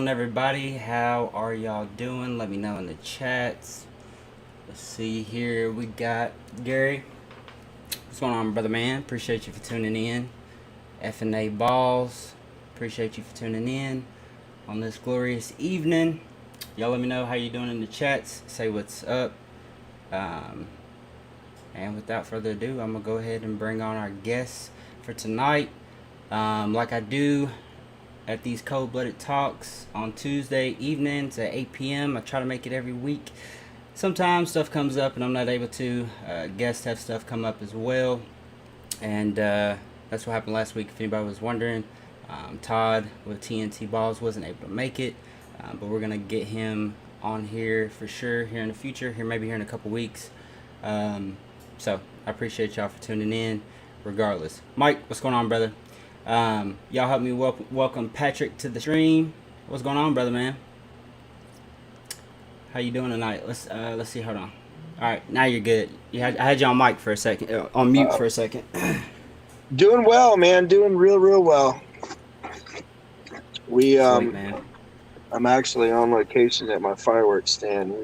on, everybody? How are y'all doing? Let me know in the chats. Let's see here. We got Gary. What's going on, brother man? Appreciate you for tuning in. F&A Balls. Appreciate you for tuning in on this glorious evening. Y'all let me know how you doing in the chats. Say what's up. Um, and without further ado, I'm going to go ahead and bring on our guests for tonight. Like I do at these cold-blooded talks on Tuesday evenings at 8 p.m. I try to make it every week. Sometimes stuff comes up and I'm not able to. Guests have stuff come up as well. And that's what happened last week, if anybody was wondering. Todd with TNT Balls wasn't able to make it. But we're going to get him on here for sure here in the future. Maybe here in a couple weeks. So I appreciate y'all for tuning in regardless. Mike, what's going on, brother? Y'all help me welcome Patrick to the stream. What's going on, brother, man? How you doing tonight? Let's see. Hold on. All right, now you're good. I had you on mic for a second, on mute for a second. Doing well, man. Doing real well. Sweet, man. I'm actually on location at my fireworks stand.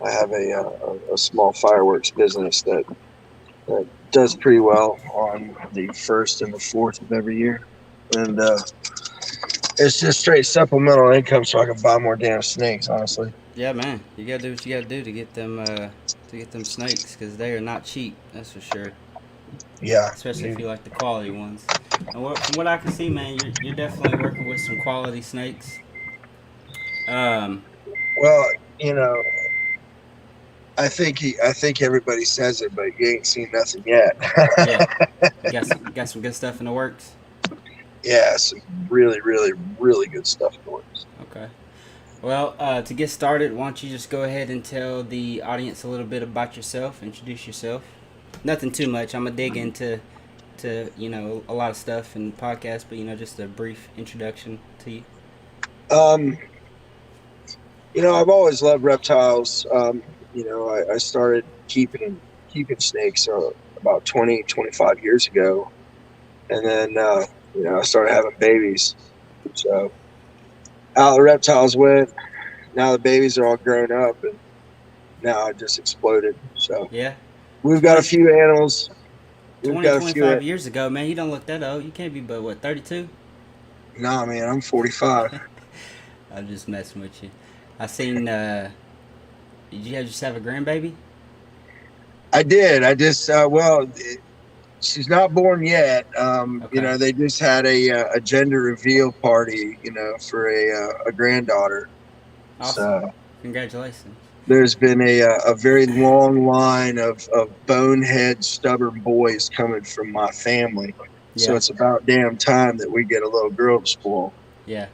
I have a small fireworks business that does pretty well on the 1st and the 4th of every year, and it's just straight supplemental income so I can buy more damn snakes. Honestly. Yeah, man. You gotta do what you gotta do to get them snakes, because they are not cheap. That's for sure. Yeah. Especially if you like the quality ones. And from what I can see, man, you're definitely working with some quality snakes. Well, I think everybody says it, but you ain't seen nothing yet. Yeah. You got some good stuff in the works? Yeah, some really good stuff in the works. Okay. Well, to get started, why don't you just go ahead and tell the audience a little bit about yourself, introduce yourself. Nothing too much. I'm going to dig into a lot of stuff in the podcast, but, just a brief introduction to you. I've always loved reptiles. I started keeping snakes about 25 years ago. And then, I started having babies. So out the reptiles went. Now the babies are all grown up, and now I just exploded. So yeah, we've got a few animals. 25 years ago, man. You don't look that old. You can't be but what, 32? Nah, man, I'm 45. I'm just messing with you. I seen. Did you just have a grandbaby? I did. I just she's not born yet. Okay. They just had a gender reveal party, for a granddaughter. Awesome. So congratulations. There's been a very long line of bonehead, stubborn boys coming from my family. Yeah. So it's about damn time that we get a little girl to spoil. Yeah,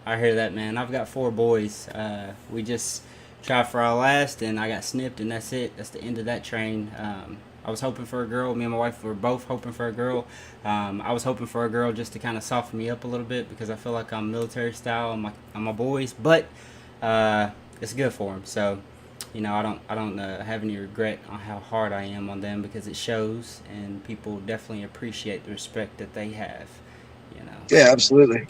I hear that, man. I've got 4 boys. We just tried for our last, and I got snipped, and that's it. That's the end of that train. I was hoping for a girl. Me and my wife were both hoping for a girl. I was hoping for a girl just to kind of soften me up a little bit, because I feel like I'm military style on my boys. But it's good for them. So, I don't have any regret on how hard I am on them, because it shows, and people definitely appreciate the respect that they have. Yeah, absolutely.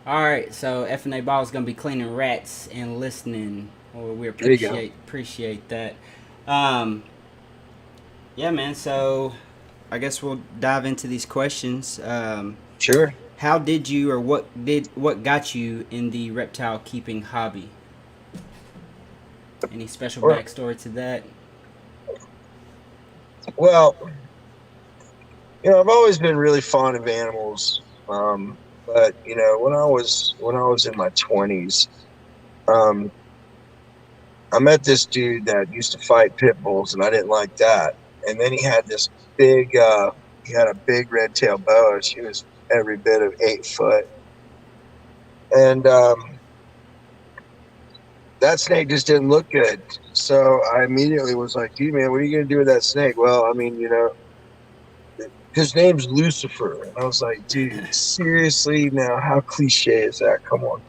All right, so F&A Ball is gonna be cleaning rats and listening. Well, we appreciate that. Yeah, man. So I guess we'll dive into these questions. Sure. How did you, or what got you in the reptile keeping hobby? Any special backstory to that? Well, I've always been really fond of animals. But when I was in my 20s, I met this dude that used to fight pit bulls, and I didn't like that. And then he had this big, big red-tailed boa. She was every bit of 8 foot, and that snake just didn't look good. So I immediately was like, "Dude, man, what are you gonna do with that snake?" Well, I mean, his name's Lucifer. And I was like, dude, seriously? Now, how cliche is that? Come on.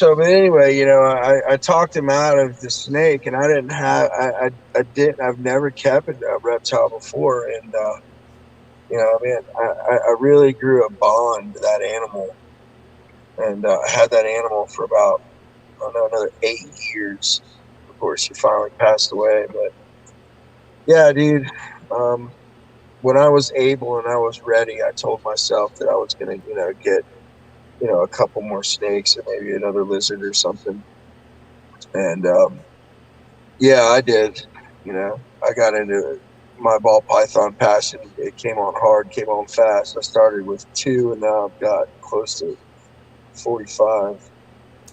But anyway, I talked him out of the snake, and I've never kept a reptile before. And I mean, I really grew a bond with that animal, and I had that animal for about, I don't know, another 8 years. Of course, he finally passed away. But yeah, dude, um, when I was able and I was ready, I told myself that I was gonna, get, a couple more snakes and maybe another lizard or something. And yeah, I did. I got into my ball python passion. It came on hard, came on fast. I started with two, and now I've got close to 45.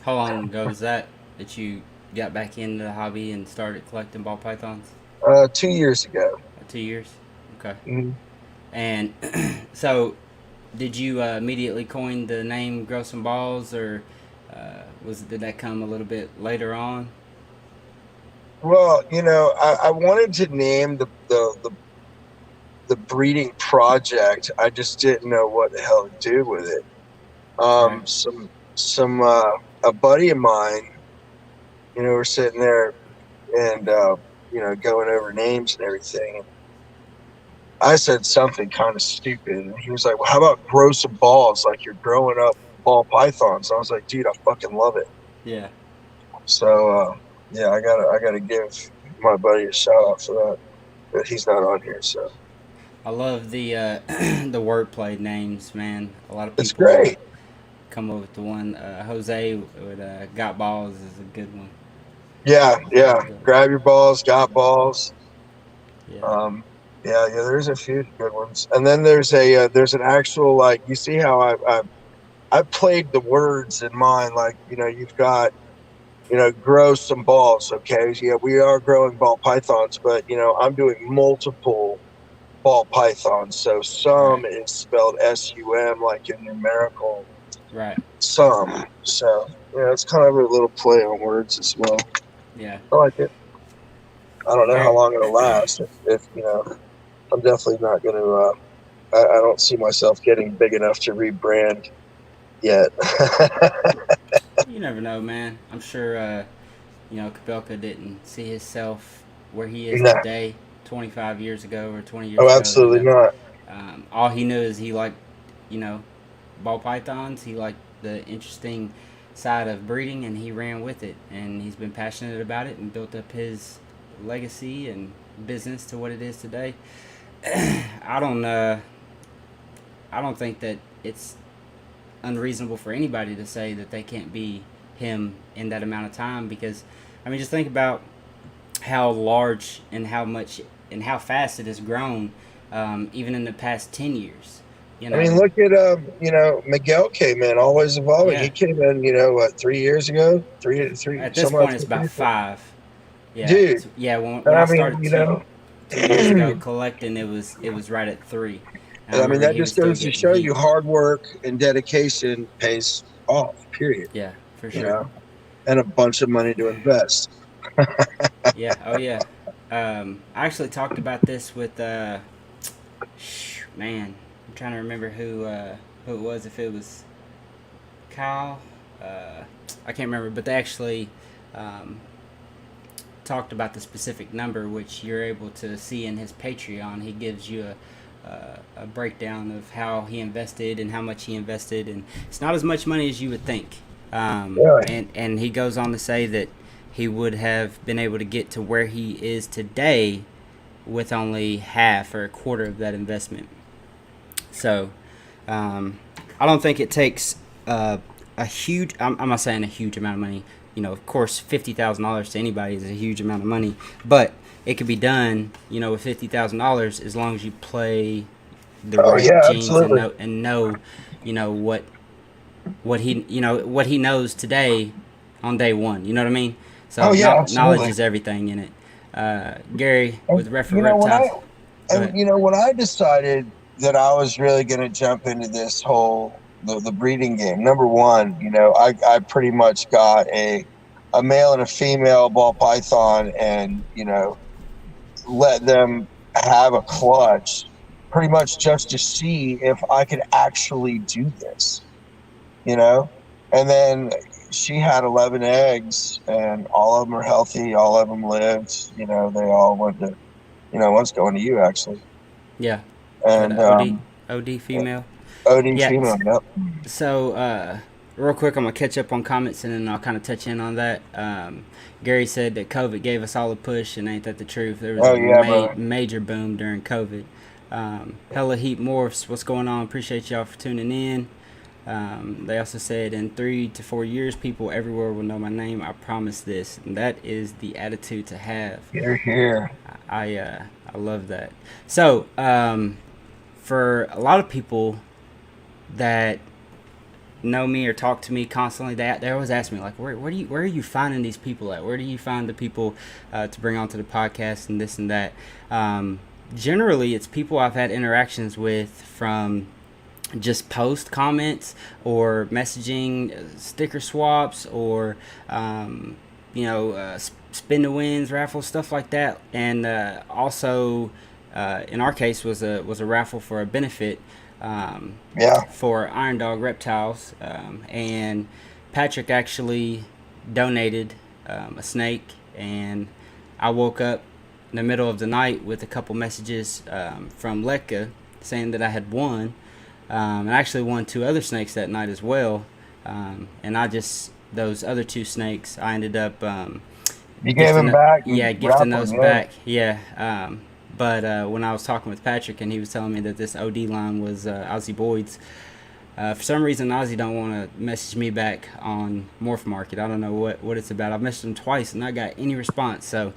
How long ago was that you got back into the hobby and started collecting ball pythons? 2 years ago. 2 years. Okay. Mhm. And so, did you immediately coin the name Grow Some Balls, or did that come a little bit later on? Well, I wanted to name the breeding project. I just didn't know what the hell to do with it. Right. Some a buddy of mine, we're sitting there and going over names and everything. I said something kind of stupid, and he was like, "Well, how about grow some balls? Like you're growing up ball pythons." I was like, "Dude, I fucking love it." Yeah. So yeah, I gotta give my buddy a shout out for that. But he's not on here, so I love the the wordplay names, man. A lot of it's people great. come up with the one. Jose with Got Balls is a good one. Yeah, yeah. Good. Grab your balls, got balls. Yeah. Um, yeah. There's a few good ones, and then there's an actual, like, you see how I played the words in mine. Like, you've got, grow some balls. Okay, yeah, we are growing ball pythons, but I'm doing multiple ball pythons. So some Right. is spelled SUM, like in numerical Right. sum. So yeah, it's kind of a little play on words as well. Yeah. I like it. I don't know how Garrett. long it'll last. If I'm definitely not going to. I don't see myself getting big enough to rebrand yet. You never know, man. I'm sure Kabelka didn't see himself where he is No, today, 25 years ago or 20 years oh, ago. absolutely not. All he knew is he liked, you know, ball pythons. He liked the interesting side of breeding, and he ran with it. And he's been passionate about it and built up his legacy and business to what it is today. I don't. I don't think that it's unreasonable for anybody to say that they can't be him in that amount of time, because I mean, just think about how large and how much and how fast it has grown, even in the past 10 years. You I mean, know, look at Miguel came in, always evolving. yeah. He came in, what, 3 years ago, three, At this somewhere point, it's through about three, five. Yeah, dude. yeah. When I I mean, started 2 years ago collecting, it was right at three. And I I mean, remember that he was just still goes to getting show heat. you hard work and dedication pays off. Period. Yeah, for You sure. know, and a bunch of money to invest. Yeah. Oh yeah. I actually talked about this with man. I'm trying to remember who it was. If it was Kyle, I can't remember. But they actually um, talked about the specific number, which you're able to see in his Patreon. He gives you a breakdown of how he invested and how much he invested, and it's not as much money as you would think. Really? And he goes on to say that he would have been able to get to where he is today with only half or a quarter of that investment. So, I don't think it takes a huge. I'm not saying a huge amount of money. Of course, $50,000 to anybody is a huge amount of money, but it could be done. With $50,000, as long as you play the Oh right yeah, genes and absolutely. know, what he knows today on day one. You know what I mean? Oh So yeah, knowledge absolutely. is everything in it. Gary And with Refer Reptiles. Go ahead. when I decided that I was really going to jump into this whole the breeding game, number one, I pretty much got a male and a female ball python, and let them have a clutch, pretty much just to see if I could actually do this, you know. And then she had 11 eggs, and all of them are healthy. All of them lived. They all went to, one's going to you actually. Yeah. Got and a OD female. OD Yeah. female. Yep. So, real quick, I'm gonna catch up on comments and then I'll kind of touch in on that. Gary said that COVID gave us all a push, and ain't that the truth? There was Oh a yeah, brother. major boom during COVID. Hella Heat Morphs, what's going on? Appreciate y'all for tuning in. They also said in 3 to 4 years, people everywhere will know my name. I promise this, and that is the attitude to have. Here. I love that. So, for a lot of people that know me or talk to me constantly, they always ask me like, where are you finding these people at? Where do you find the people to bring onto the podcast and this and that? Generally, it's people I've had interactions with from just post comments or messaging, sticker swaps, or spin to wins raffle, stuff like that. And also in our case was a raffle for a benefit for Iron Dog Reptiles, and Patrick actually donated a snake, and I woke up in the middle of the night with a couple messages from Letka saying that I had won. And I actually won 2 other snakes that night as well. And those other 2 snakes, I ended up you gave them back. Yeah, gifting those back. Yeah. But when I was talking with Patrick and he was telling me that this OD line was Ozzy Boyd's, for some reason Ozzy don't want to message me back on Morph Market. I don't know what it's about. I've messaged him twice and not got any response. So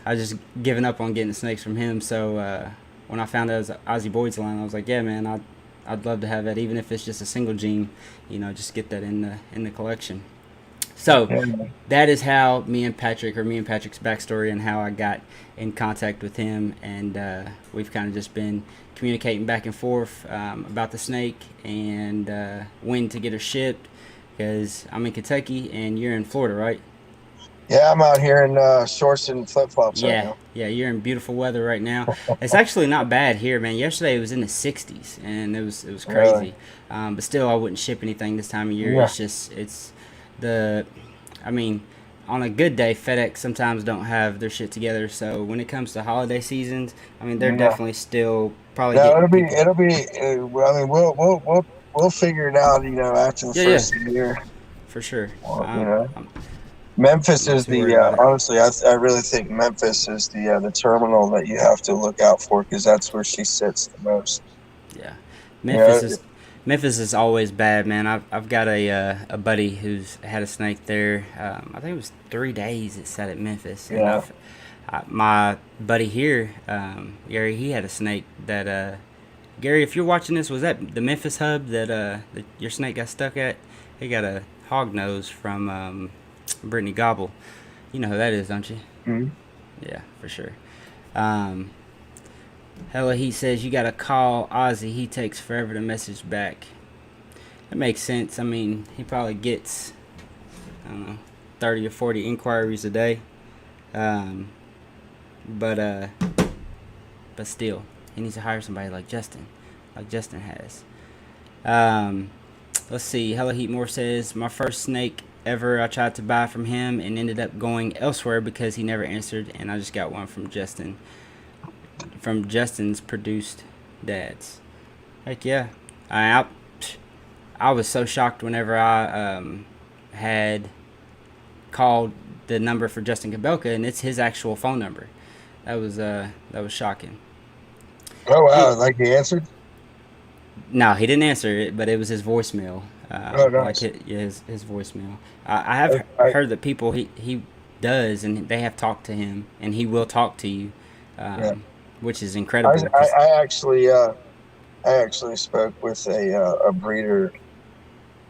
I just given up on getting the snakes from him. So when I found out it was Ozzy Boyd's line, I was like, yeah, man, I'd love to have that, even if it's just a single gene, just get that in the collection. So that is how me and Patrick's backstory and how I got in contact with him, and we've kind of just been communicating back and forth about the snake and when to get her shipped, because I'm in Kentucky and you're in Florida, right? Yeah, I'm out here in shorts and flip-flops right now. Yeah, you're in beautiful weather right now. It's actually not bad here, man. Yesterday it was in the 60s, and it was crazy. Really? But still, I wouldn't ship anything this time of year. Yeah. On a good day, FedEx sometimes don't have their shit together. So when it comes to holiday seasons, they're definitely still probably. No, it'll be. We'll figure it out. After the first of the year. For sure. Memphis is honestly, I really think Memphis is the terminal that you have to look out for, because that's where she sits the most. Yeah, Memphis is always bad, man. I've got a buddy who's had a snake there. I think it was 3 days it sat at Memphis. And my buddy here, Gary, he had a snake that Gary, if you're watching this, was that the Memphis hub that your snake got stuck at? He got a hog nose from Brittany Gobble. You know who that is, don't you? Mm-hmm. Yeah, for sure. Hella, he says you gotta call Ozzy. He takes forever to message back. That makes sense. He probably gets, 30 or 40 inquiries a day. But still, he needs to hire somebody like Justin has. Let's see. Hella Heat More says, my first snake ever I tried to buy from him and ended up going elsewhere because he never answered, and I just got one from Justin's produced dads. Heck yeah. I was so shocked whenever I had called the number for Justin Kabelka, and it's his actual phone number. That was shocking. Oh wow! Like he answered? No, he didn't answer it, but it was his voicemail. Nice. Like his voicemail. I have heard that people he does, and they have talked to him, and he will talk to you, which is incredible. I actually spoke with a breeder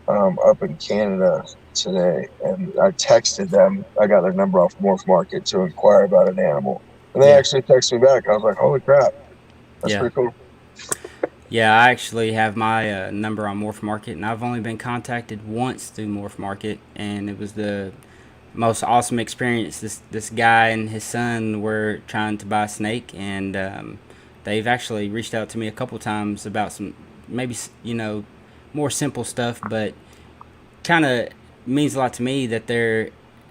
up in Canada today, and I texted them. I got their number off Morph Market to inquire about an animal, and they actually texted me back. I was like, "Holy crap, that's pretty cool." Yeah, I actually have my number on Morph Market, and I've only been contacted once through Morph Market, and it was the most awesome experience. This guy and his son were trying to buy a snake, and they've actually reached out to me a couple times about some maybe more simple stuff, but kind of means a lot to me that they're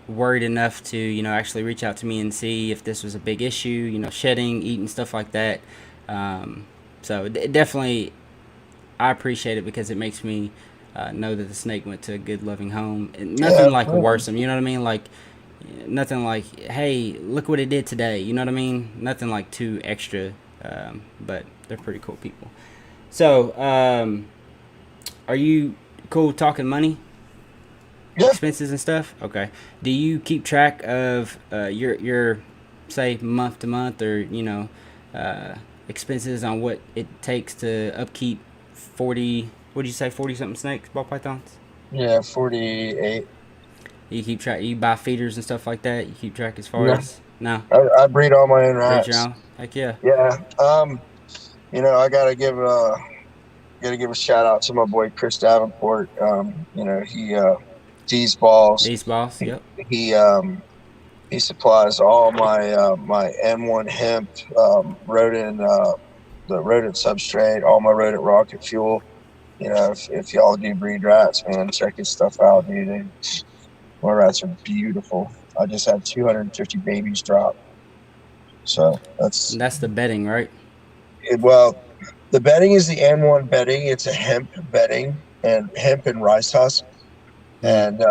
worried enough to actually reach out to me and see if this was a big issue, shedding, eating, stuff like that. So definitely, I appreciate it because it makes me know that the snake went to a good, loving home. And Yeah, nothing like absolutely. worse. You know what I mean? Like nothing like, hey, look what it did today. You know what I mean? Nothing like too extra. But they're pretty cool people. So, are you cool talking money, Yeah. expenses and stuff? Okay. Do you keep track of your say month to month or uh, expenses on what it takes to upkeep 40? What did you say? 40 something snakes, ball pythons. Yeah, 48. You keep track. You buy feeders and stuff like that. You keep track as far No, as no. I breed all my own Breed your rats. own. Heck yeah. Yeah. I gotta give a shout out to my boy Chris Davenport. He D's balls. These balls. He Yep. he um he supplies all my N1 hemp, the rodent substrate, all my rodent rocket fuel. If y'all do breed rats, man, check his stuff out, dude. My rats are beautiful. I just had 250 babies drop. So And that's the bedding, right? well, the bedding is the N1 bedding. It's a hemp bedding and hemp and rice husk. Mm. And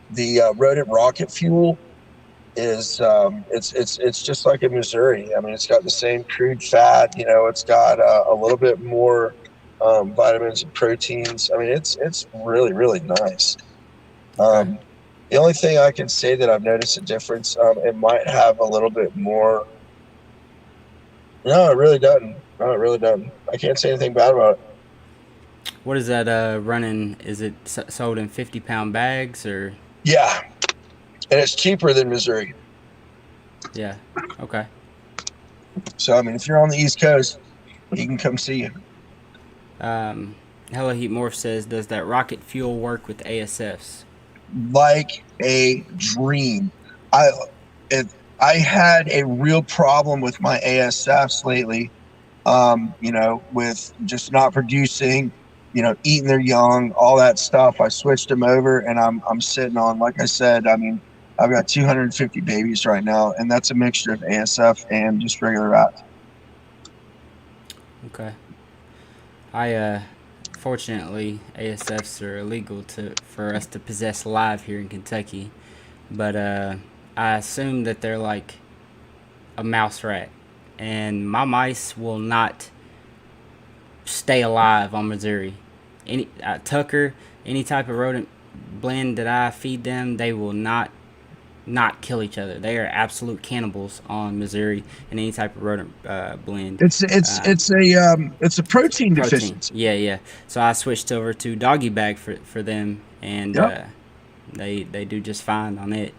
the rodent rocket fuel is it's just like in Missouri. I mean, it's got the same crude fat. It's got a little bit more vitamins and proteins. I mean, it's really really nice. Okay. The only thing I can say that I've noticed a difference, it might have a little bit more. No, it really doesn't. No, it really doesn't. I can't say anything bad about it. What is that running? Is it sold in 50-pound bags or? Yeah, and it's cheaper than Missouri. Yeah. Okay. So I mean, if you're on the East Coast, he can come see you. Um, Hello Heat Morph says, does that rocket fuel work with ASFs? Like a dream. I if I had a real problem with my ASFs lately. With just not producing, eating their young, all that stuff. I switched them over, and I'm sitting on, like I said, I mean, I've got 250 babies right now, and that's a mixture of ASF and just regular rats. Okay. Fortunately, ASFs are illegal for us to possess live here in Kentucky, but I assume that they're like a mouse rat, and my mice will not stay alive on Missouri. Any Tucker, any type of rodent blend that I feed them, they will not kill each other. They are absolute cannibals on Missouri and any type of rodent blend. It's it's Uh, it's a protein Protein. deficiency. Yeah, yeah. So I switched over to doggy bag for them, and Yep. they do just fine on it.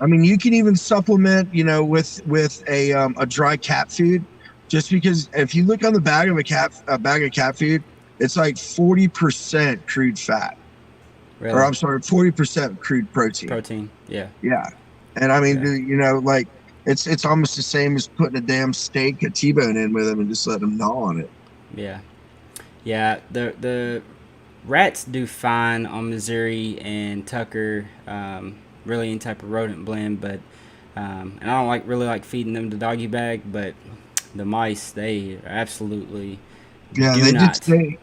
I mean, you can even supplement, with a dry cat food, just because if you look on the bag of a bag of cat food, it's like 40% crude fat, or Really, I'm sorry, 40% crude protein. protein. Yeah, Yeah, and I mean, yeah, like it's almost the same as putting a damn steak, a T-bone in with them and just letting them gnaw on it. yeah, yeah. The rats do fine on Missouri and Tucker. Really any type of rodent blend, but and I don't really like feeding them the doggy bag, but the mice they absolutely Yeah, do they did not. say.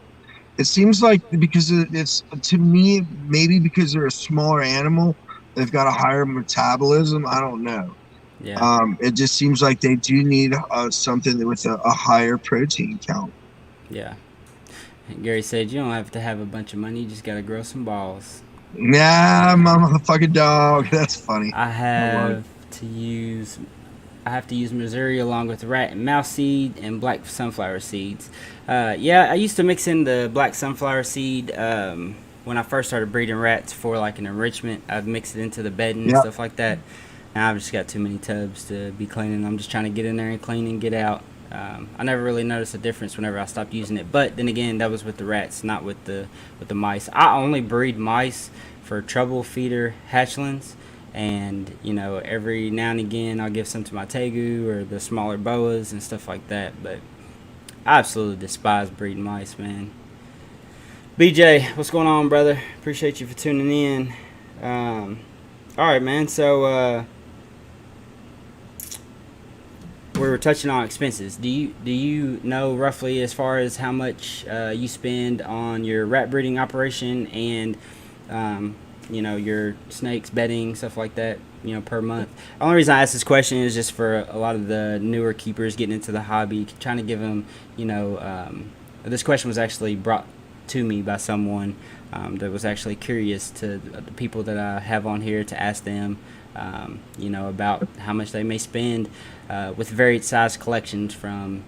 It seems like because it's to me maybe because they're a smaller animal, they've got a higher metabolism. I don't know. Yeah, It just seems like they do need something with a higher protein count. yeah. And Gary said you don't have to have a bunch of money, you just gotta grow some balls. Nah, my motherfucking dog. That's funny. I I love it. have to use I have to use Missouri along with rat and mouse seed and black sunflower seeds. Yeah, I used to mix in the black sunflower seed when I first started breeding rats for like an enrichment. I'd mix it into the bedding and Yeah, stuff like that. Now I've just got too many tubs to be cleaning. I'm just trying to get in there and clean and get out. I never really noticed a difference whenever I stopped using it. But then again, that was with the rats, not with the mice. I only breed mice for trouble feeder hatchlings, and every now and again I'll give some to my tegu or the smaller boas and stuff like that. But I absolutely despise breeding mice, man. BJ, what's going on, brother? Appreciate you for tuning in. All right, man. So we were touching on expenses. Do you know roughly as far as how much you spend on your rat breeding operation and your snakes, bedding, stuff like that, per month? The only reason I ask this question is just for a lot of the newer keepers getting into the hobby, trying to give them, this question was actually brought to me by someone that was actually curious to the people that I have on here to ask them, about how much they may spend with varied size collections from,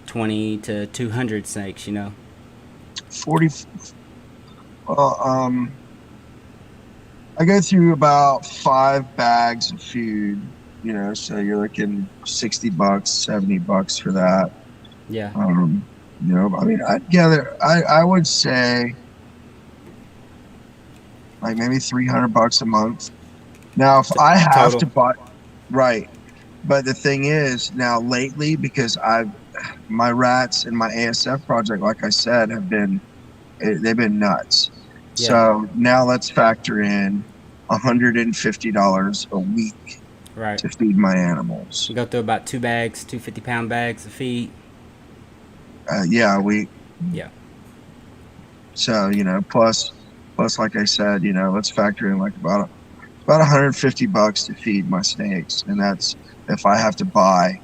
20 to 200 snakes, 40. I go through about 5 bags of food, so you're looking $60, $70 for that. Yeah. I mean, I would say like maybe $300 a month. Now, if I have Total. to buy, right. But the thing is, now lately, because my rats and my ASF project, like I said, they've been nuts. Yeah. So now let's factor in $150 a week Right. to feed my animals. We go through about 2 bags, 250-pound bags of feed. Yeah, a week. Yeah. So, plus, like I said, let's factor in like about $150 to feed my snakes. And that's if I have to buy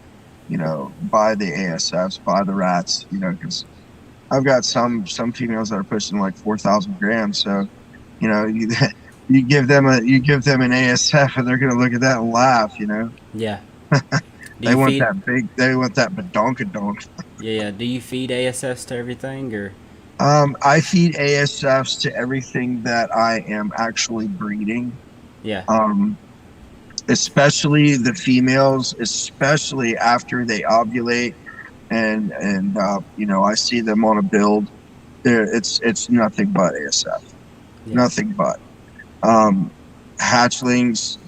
the ASFs, buy the rats, because I've got some females that are pushing like 4,000 grams. So, you give them an ASF and they're going to look at that and laugh, Yeah. They want that badonkadonk. Yeah. Do you feed ASFs to everything, or? I feed ASFs to everything that I am actually breeding. Yeah. Especially the females, especially after they ovulate, and I see them on a build. It's nothing but ASF, nothing but hatchlings.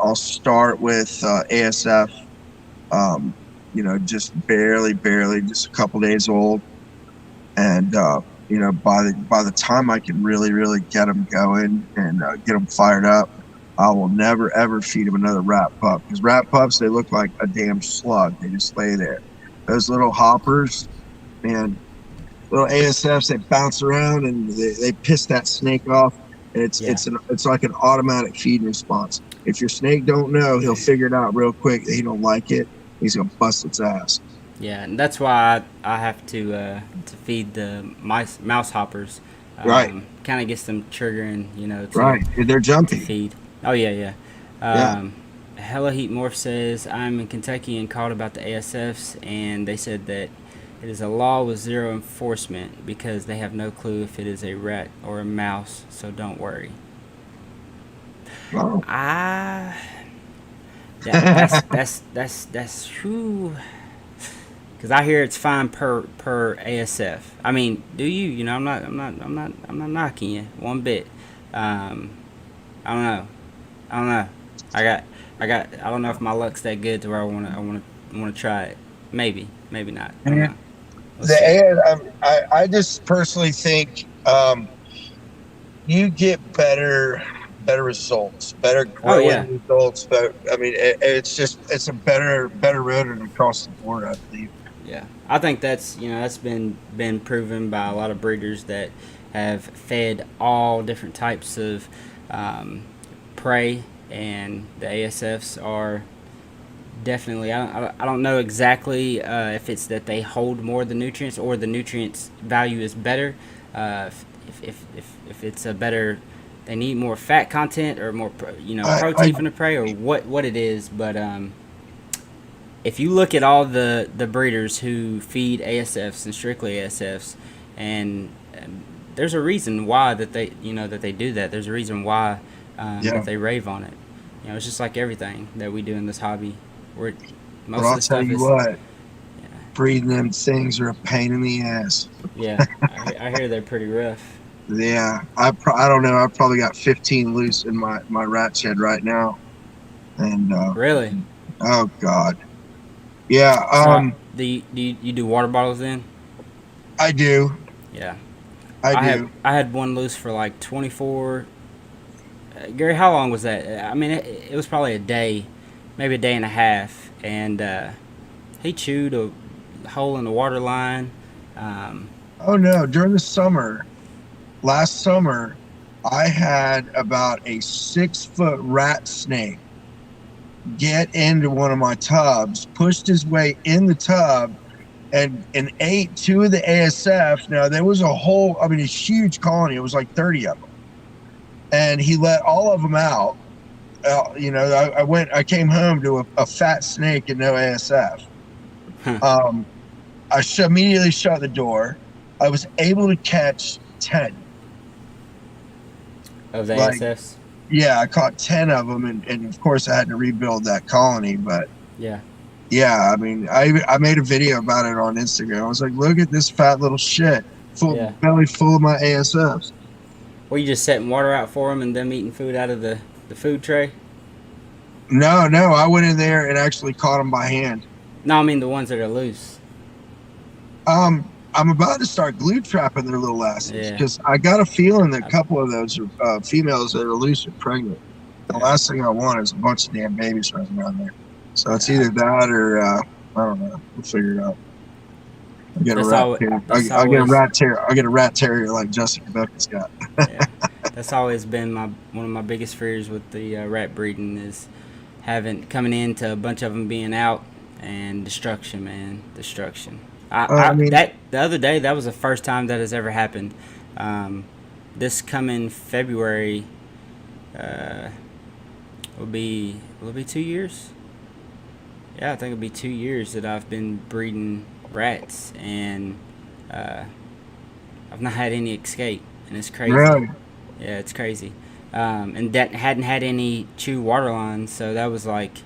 I'll start with ASF. Just barely, just a couple days old, and by the time I can really get them going and get them fired up, I will never ever feed them another rat pup, because rat pups, they look like a damn slug. They just lay there. Those little hoppers, man, little ASFs, they bounce around and they piss that snake off. And it's like an automatic feed response. If your snake don't know, he'll figure it out real quick that he don't like it. He's gonna bust its ass. Yeah, and that's why I have to feed the mouse hoppers. Right. Kind of gets them triggering, right. They're jumpy. To feed. Oh yeah. Hello Heat Morph says, I'm in Kentucky and called about the ASFs, and they said that it is a law with zero enforcement because they have no clue if it is a rat or a mouse, so don't worry. Oh. That's true. Because I hear it's fine per ASF. I mean, do you? I'm not knocking you one bit. I don't know. I don't know if my luck's that good to where I wanna try it. Maybe not. I don't know. I just personally think you get better results, better growing results. But I mean, it's a better rodent across the board, I believe. Yeah, I think that's been proven by a lot of breeders that have fed all different types of prey, and the ASFs are definitely. I don't know exactly if it's that they hold more of the nutrients or the nutrients value is better. If it's a better, they need more fat content or more protein from the prey, or what it is, but if you look at all the breeders who feed ASFs and strictly ASFs, and there's a reason why that they do that. There's a reason why that they rave on it. It's just like everything that we do in this hobby. I'll tell you what, breeding them things are a pain in the ass. Yeah, I hear they're pretty rough. Yeah, I don't know. I've probably got 15 loose in my rat shed right now. And really? Oh God. Yeah. Do you do water bottles then? I do. Yeah. I do. I had one loose for like 24. Gary, how long was that? I mean, it was probably a day, maybe a day and a half. and he chewed a hole in the water line. Um, Oh no, during the summer, last summer, I had about a 6 foot rat snake get into one of my tubs, pushed his way in the tub, and ate two of the ASF. Now there was a whole, I mean, a huge colony. It was like 30 of them, and he let all of them out. I came home to a fat snake and no ASF. huh, Um, immediately shut the door. I was able to catch 10. of the Like, ASFs. yeah, I caught 10 of them, and of course I had to rebuild that colony. But Yeah. yeah, I mean, I made a video about it on Instagram. I was like, look at this fat little shit, Yeah. belly full of my ASFs. Were you just setting water out for them and them eating food out of the food tray? No, I went in there and actually caught them by hand. No, I mean the ones that are loose. I'm about to start glue trapping their little asses Yeah. because I got a feeling that a couple of those are females that are loose and pregnant. The last thing I want is a bunch of damn babies running around there. So it's either that or I don't know. We'll figure it out. I get a That's rat al- terrier. that's I get a always- rat terrier. I get a rat terrier like Jessica Becca's got. Yeah. That's always been one of my biggest fears with the rat breeding is coming into a bunch of them being out and destruction, man, destruction. I mean, That the other day, that was the first time that has ever happened. This coming February will be 2 years. Yeah, I think it'll be 2 years that I've been breeding rats, and I've not had any escape, and it's crazy. really, Yeah, it's crazy. And that hadn't had any chew water lines, so that was like,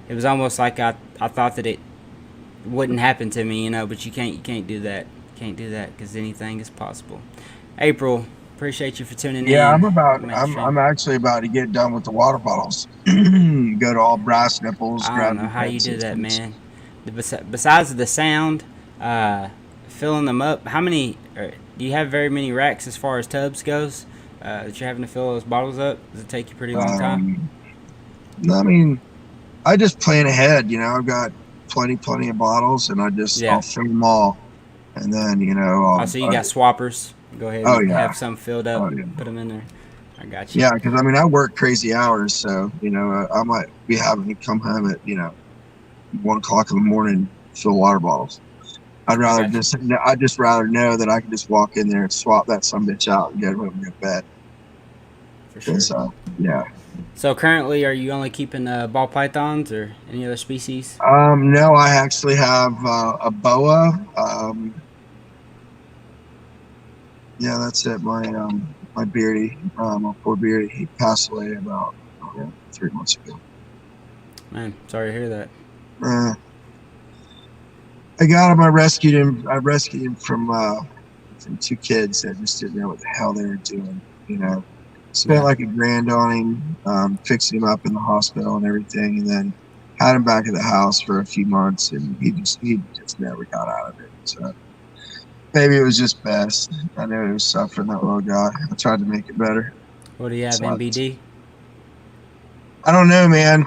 it was almost like I thought that it wouldn't happen to me, but you can't do that. Can't do that because anything is possible. April, appreciate you for tuning in. yeah, I'm actually about to get done with the water bottles. Go to all brass nipples. I grab don't know the how you pet do that, systems. man. Besides the sound, filling them up. How many? Do you have very many racks as far as tubs goes? That you're having to fill those bottles up? Does it take you a pretty long time? I mean, I just plan ahead. I've got plenty of bottles, and I'll fill them all, and then So you got swappers. Go ahead Oh, and yeah. have some filled up. Oh, yeah. Put them in there. I got you. Yeah, because I mean I work crazy hours, so I might be having to come home at 1 o'clock in the morning, fill water bottles. I'd just rather know that I can just walk in there and swap that sumbitch out and get home and go to bed. For sure. So yeah. So currently, are you only keeping ball pythons or any other species? No, I actually have a boa. Yeah, that's it. My Beardy, my poor Beardy, he passed away about 3 months ago. Man, sorry to hear that. I got him. I rescued him. from 2 kids that just didn't know what the hell they were doing. Spent like $1,000 on him, fixing him up in the hospital and everything, and then had him back at the house for a few months, and he just never got out of it. So maybe it was just best. I knew he was suffering, that little guy. I tried to make it better. What do you have, NBD? I don't know, man.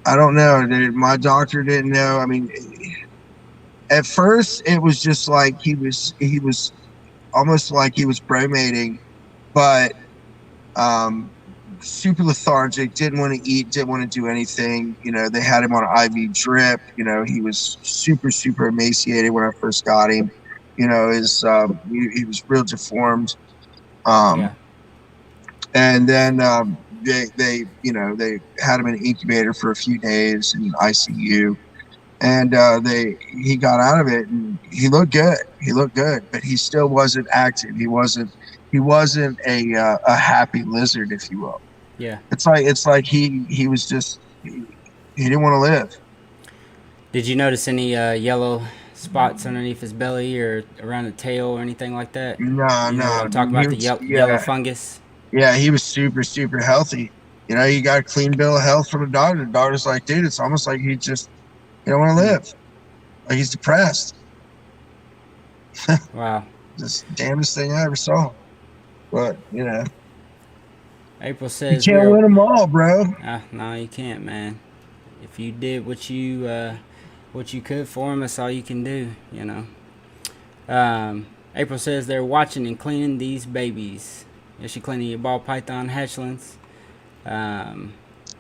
I don't know. My doctor didn't know. I mean, at first it was just like he was almost like he was bromating, but super lethargic, didn't want to eat, didn't want to do anything. They had him on an IV drip. He was super emaciated when I first got him. He was real deformed. And then they had him in an incubator for a few days in ICU, and he got out of it, and he looked good, but he still wasn't active. He wasn't a happy lizard, if you will. Yeah. It's like he was just he didn't want to live. Did you notice any yellow spots underneath his belly or around the tail or anything like that? No. I'm talking about the yellow fungus. Yeah, he was super healthy. You got a clean bill of health from the doctor. The doctor's like, dude, it's almost like he don't want to live. Like he's depressed. Wow. Just damnedest thing I ever saw. But, April says you can't win them all, bro. No, you can't, man. if you did what you could for them, that's all you can do. April says they're watching and cleaning these babies. Is she cleaning your ball python hatchlings?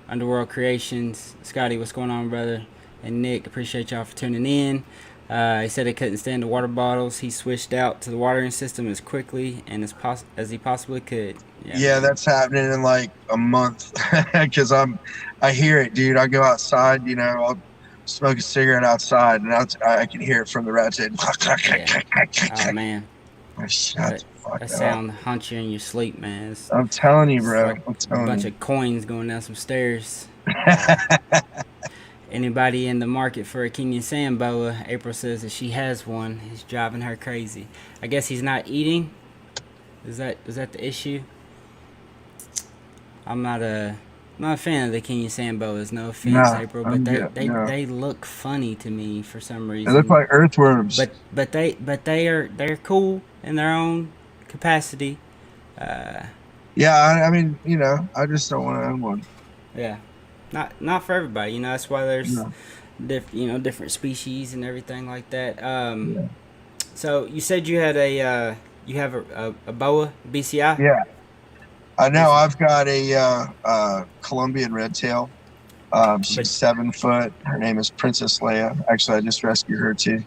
Underworld Creations. Scotty, what's going on, brother? And Nick, appreciate y'all for tuning in. He said he couldn't stand the water bottles. He switched out to the watering system as quickly and as he possibly could. Yeah, that's happening in like a month because I hear it, dude. I go outside, I'll smoke a cigarette outside, and I can hear it from the rats. Oh man, shut the fuck that up. sound haunts you in your sleep, man. I'm telling you, bro. Like I'm telling a bunch you. of coins going down some stairs. Anybody in the market for a Kenyan sand boa? April says that she has one. He's driving her crazy. I guess he's not eating. Is that the issue? I'm not a fan of the Kenyan sand boas. No offense, April, but they look funny to me for some reason. They look like earthworms. But they're cool in their own capacity. Yeah, I mean, I just don't want to own one. Yeah. Not for everybody, that's why there's different species and everything like that. So you said you had a boa BCI? Yeah, I know. I've got a Colombian redtail. She's 7 foot. Her name is Princess Leia. Actually, I just rescued her too.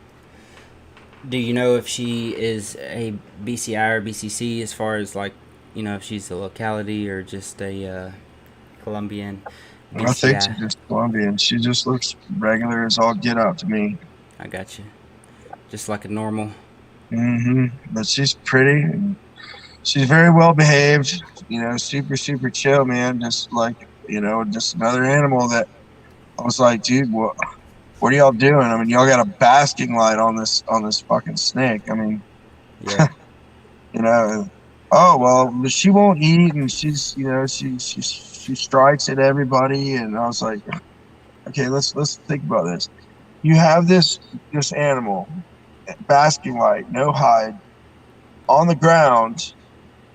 Do you know if she is a BCI or BCC as far as if she's a locality or just a Colombian? BCI. I think she's just Colombian. She just looks regular as all get out to me. I got you. Just like a normal. But she's pretty. And she's very well behaved. Super, super chill, man. Just like, just another animal that I was like, dude, what are y'all doing? I mean, y'all got a basking light on this fucking snake. I mean, yeah. Oh well, she won't eat, and she's she strikes at everybody, and I was like, okay, let's think about this. You have this animal, basking light, no hide, on the ground,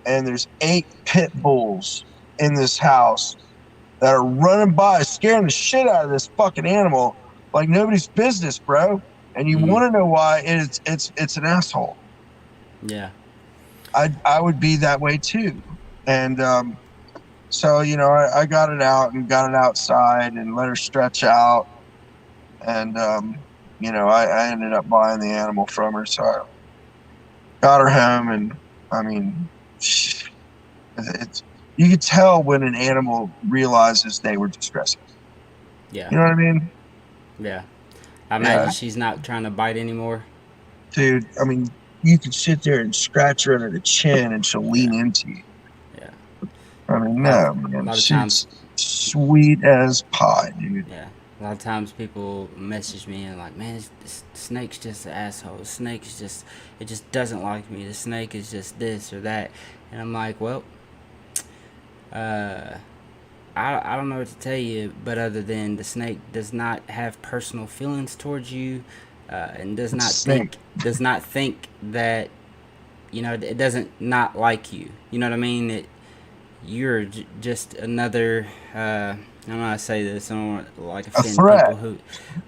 and there's 8 pit bulls in this house that are running by, scaring the shit out of this fucking animal like nobody's business, bro. And you want to know why? It's an asshole. Yeah. I would be that way too. And so, I got it out and got it outside and let her stretch out. And, I ended up buying the animal from her. So I got her home, and I mean, you could tell when an animal realizes they were distressing. Yeah. You know what I mean? Yeah. I imagine she's not trying to bite anymore. Dude, I mean, you could sit there and scratch her under the chin and she'll lean into you. Yeah. I mean, no, man. She's sweet as pie, dude. Yeah. A lot of times people message me and like, man, this snake's just an asshole. The snake is just, it just doesn't like me. The snake is just this or that. And I'm like, well, I don't know what to tell you, but other than the snake does not have personal feelings towards you, and does not think that, it doesn't not like you. You know what I mean? You're just another. I don't know how to say this. I don't want to offend people who.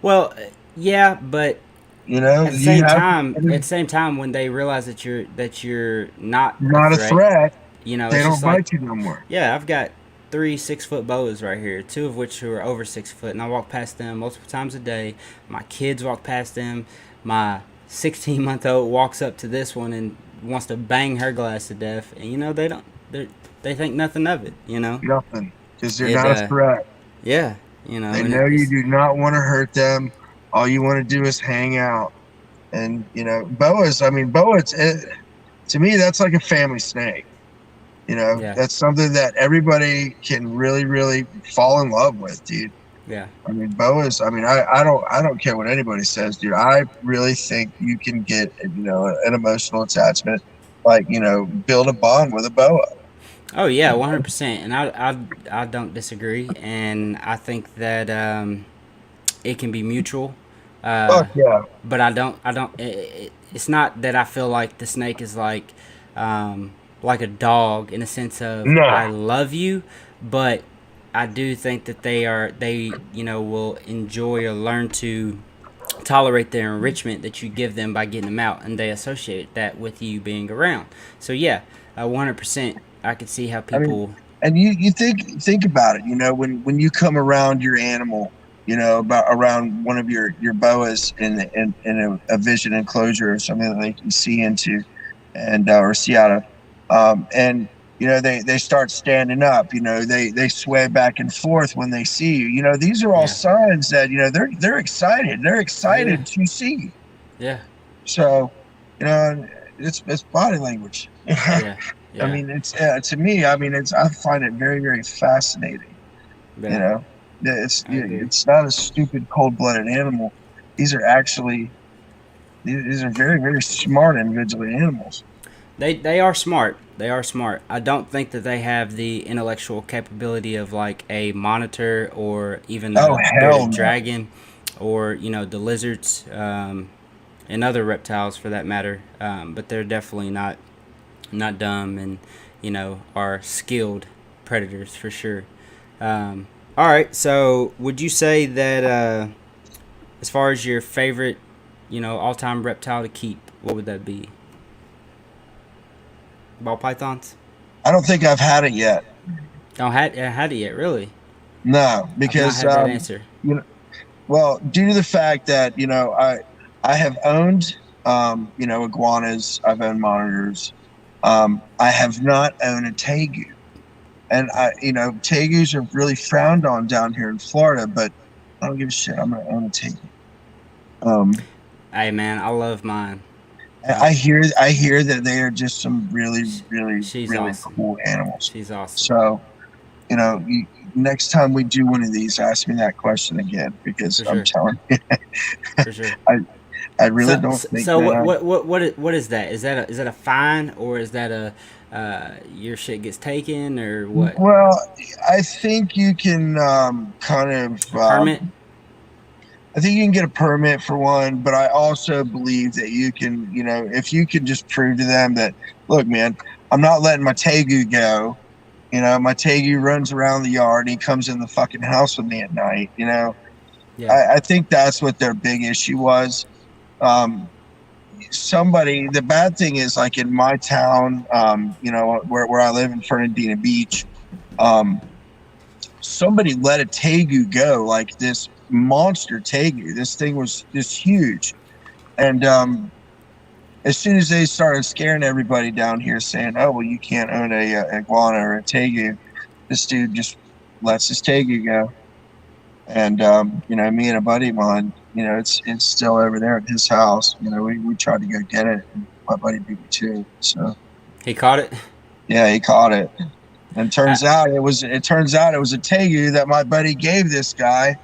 Well, yeah, but at the same time, when they realize that you're not a threat, they don't bite you no more. Yeah, I've got 3 6-foot boas right here, 2 of which are over 6 foot, and I walk past them multiple times a day. My kids walk past them. My 16-month-old walks up to this one and wants to bang her glass to death, and they think nothing of it. Nothing, because they're not a threat. Yeah, they know you do not want to hurt them. All you want to do is hang out, and boas. I mean, boas. To me, that's like a family snake. That's something that everybody can really, really fall in love with, dude. Yeah. I mean, boas. I mean, I don't care what anybody says, dude. I really think you can get, an emotional attachment, build a bond with a boa. Oh yeah, 100%. And I don't disagree, and I think that it can be mutual. Fuck yeah. But I don't. It's not that I feel like the snake is like a dog in a sense of I love you, but I do think that they will enjoy or learn to tolerate the enrichment that you give them by getting them out, and they associate that with you being around. So yeah, 100%. I could see how I mean, people. and you think about it. When you come around your animal, about around one of your boas in a vision enclosure or something that they can see into, and or see out of, and they start standing up. They sway back and forth when they see you. These are all Yeah. signs that they're excited. They're Oh yeah. excited to see you. Yeah. So, it's body language. Yeah. I Yeah. mean, it's to me. I mean, I find it very, very fascinating. You Yeah. know, it's I agree. it's not a stupid, cold-blooded animal. These are actually these are very, very smart individual animals. They are smart. They are smart. I don't think that they have the intellectual capability of like a monitor or even Oh a hell bearded no! dragon, or the lizards, and other reptiles for that matter. But they're definitely not dumb, and are skilled predators for sure. All right. So would you say that as far as your favorite, all time reptile to keep, what would that be? Ball pythons? I don't think I've had it yet. Don't had it yet, really. No, I've not because had that answer. you know, well, due to the fact that I have owned iguanas, I've owned monitors. I have not owned a tegu, and tegus are really frowned on down here in Florida, but I don't give a shit. I'm gonna own a tegu. Um, Hey man, I love mine. I hear that they are just some really, really, She's really awesome. cool animals. She's awesome. So next time we do one of these, ask me that question again, because For I'm sure. telling you, For sure. I really So don't so, think so that what is that? Is that a fine, or is that a your shit gets taken, or what? well, I think you can kind of A permit? I think you can get a permit for one, but I also believe that you can, if you can just prove to them that, look, man, I'm not letting my tegu go. My tegu runs around the yard and he comes in the fucking house with me at night. Yeah. I think that's what their big issue was. Um, the bad thing is, like in my town, where I live in Fernandina Beach, um, somebody let a tegu go, like this monster tegu. This thing was just huge. And as soon as they started scaring everybody down here, saying, "Oh, well, you can't own a iguana or a tegu," this dude just lets his tegu go. And me and a buddy of mine, it's still over there at his house. We tried to go get it, and my buddy beat me to it. So He caught it. yeah, he caught it. And Uh, it turns out it was a tegu that my buddy gave this guy.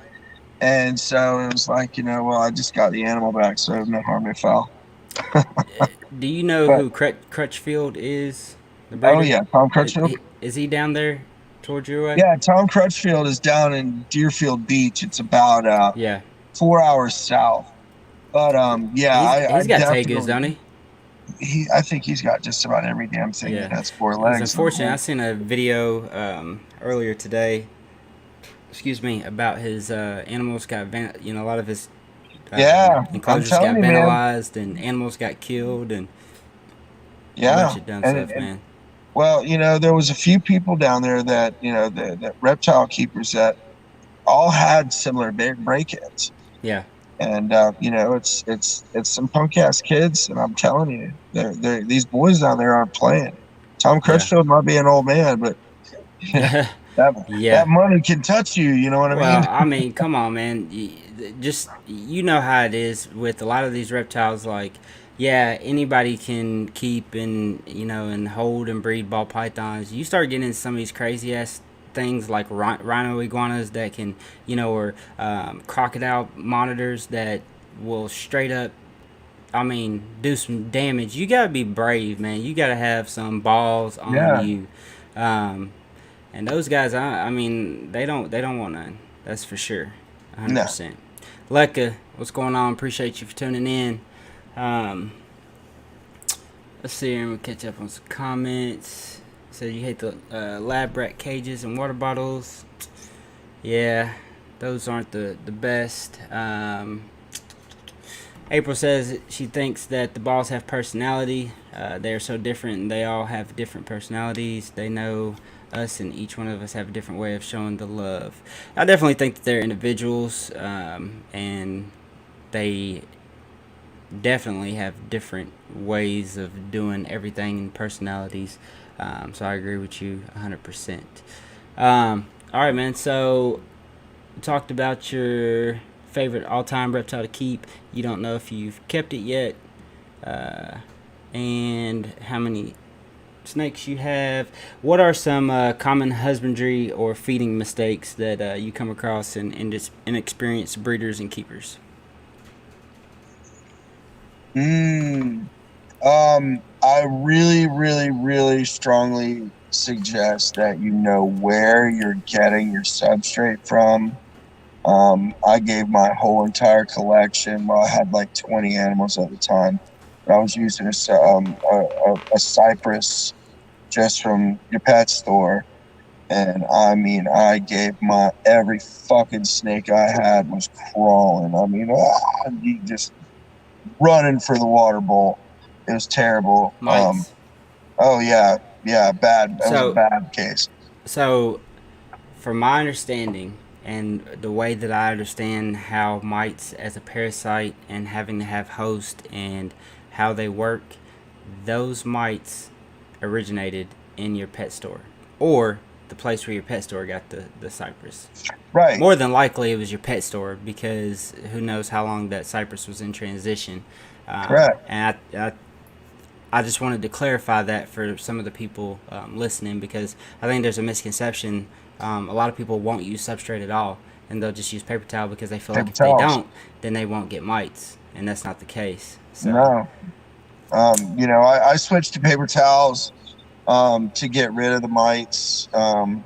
And so it was like, well, I just got the animal back, so no harm, no foul. do you know But who Crutchfield is? The oh breeder? yeah, Tom Crutchfield. Is he down there towards your way? Yeah, Tom Crutchfield is down in Deerfield Beach. It's about Yeah. 4 hours south. But yeah, I He's got tegus, definitely don't he? I think he's got just about every damn thing Yeah. that has four It's legs. unfortunate. I seen a video earlier today. Excuse me, about his animals got a lot of his Yeah, I'm enclosures got telling you, man. vandalized, and animals got killed, and a bunch Yeah, of dumb and, stuff, and man. well, there was a few people down there that that reptile keepers that all had similar break-ins. Yeah. And it's some punk ass kids, and I'm telling you, these boys down there aren't playing. Tom Yeah. Crutchfield might be an old man, but that Yeah. that money can touch you. You know what I mean? Well, I mean, come on, man. Just you know how it is with a lot of these reptiles. Like, yeah, anybody can keep and hold and breed ball pythons. You start getting into some of these crazy ass things like rhino iguanas that can, or crocodile monitors that will straight up, I mean, do some damage. You gotta be brave, man. You gotta have some balls on Yeah. you. Um, and those guys, I mean, they don't want none. That's for sure, No. 100%. Lekka, what's going on? Appreciate you for tuning in. Um, let's see here. We'll catch up on some comments. So you hate the lab rat cages and water bottles. Yeah, those aren't the best. April says she thinks that the balls have personality. They are so different, and they all have different personalities. They know us, and each one of us have a different way of showing the love. I definitely think that they're individuals, and they definitely have different ways of doing everything and personalities. So I agree with you 100%. All right, man. So we talked about your favorite all-time reptile to keep. You don't know if you've kept it yet, and how many snakes you have. What are some common husbandry or feeding mistakes that you come across in just inexperienced breeders and keepers? I really, really, really strongly suggest that you know where you're getting your substrate from. I gave my whole entire collection. Well, I had like 20 animals at the time. But I was using a cypress just from your pet store. And I mean, I gave my every fucking snake I had was crawling. I mean, you just running for the water bowl. It was terrible. Mites. Oh yeah, bad. That was a So, bad case. so from my understanding and the way that I understand how mites as a parasite and having to have host and how they work, those mites originated in your pet store or the place where your pet store got the cypress. Right. More than likely, it was your pet store because who knows how long that cypress was in transition. Correct. And I just wanted to clarify that for some of the people listening because I think there's a misconception. A lot of people won't use substrate at all, and they'll just use paper towel because they feel like if they don't, then they won't get mites, and that's not the case. So. No. I switched to paper towels to get rid of the mites. And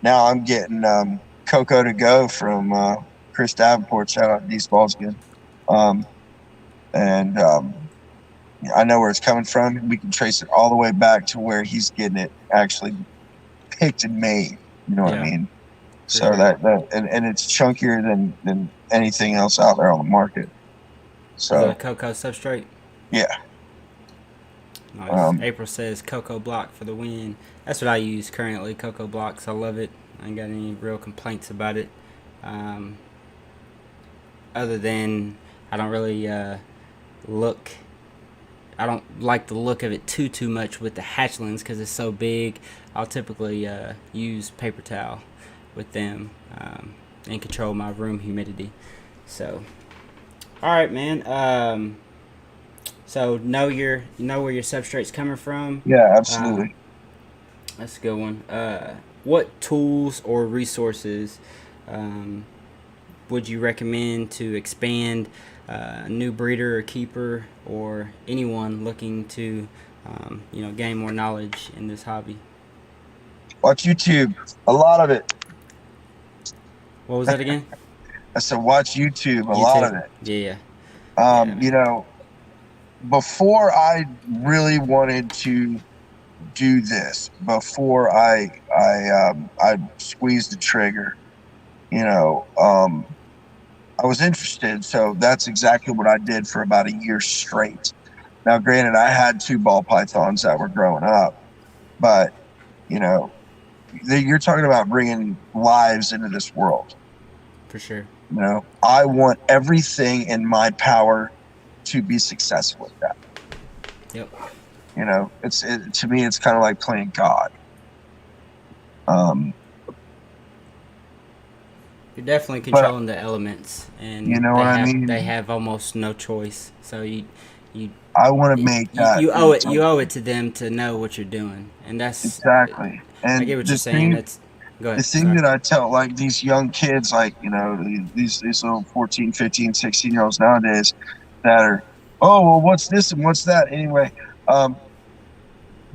I'm getting Cocoa to Go from Chris Davenport. Shout out to East Balls again. I know where it's coming from. We can trace it all the way back to where he's getting it actually picked and made. You know what I mean? So sure. that it's chunkier than anything else out there on the market. So is that a cocoa substrate? Yeah. Nice. April says Cocoa Block for the win. That's what I use currently, Cocoa Blocks. I love it. I ain't got any real complaints about it. Other than I don't really I don't like the look of it too much with the hatchlings because it's so big. I'll typically use paper towel with them and control my room humidity. So, all right, man. So know where your substrate's coming from. Yeah, absolutely. That's a good one. What tools or resources would you recommend to expand a new breeder or keeper or anyone looking to gain more knowledge in this hobby? Watch YouTube. A lot of it. What was that again? I said watch YouTube. A lot of it. Yeah. Before I really wanted to do this, before I squeezed the trigger, I was interested, so that's exactly what I did for about a year straight. Now, granted, I had 2 ball pythons that were growing up, but you're talking about bringing lives into this world. For sure. I want everything in my power to be successful with that. Yep. To me, it's kind of like playing God. You're definitely controlling the elements, and they have almost no choice. So I want to make that. You owe it to them to know what you're doing, and that's exactly. And I get what you're saying. Go ahead. The thing that I tell like these young kids, like these little 14, 15, 16-year-olds nowadays, that are, oh well, what's this and what's that? Anyway,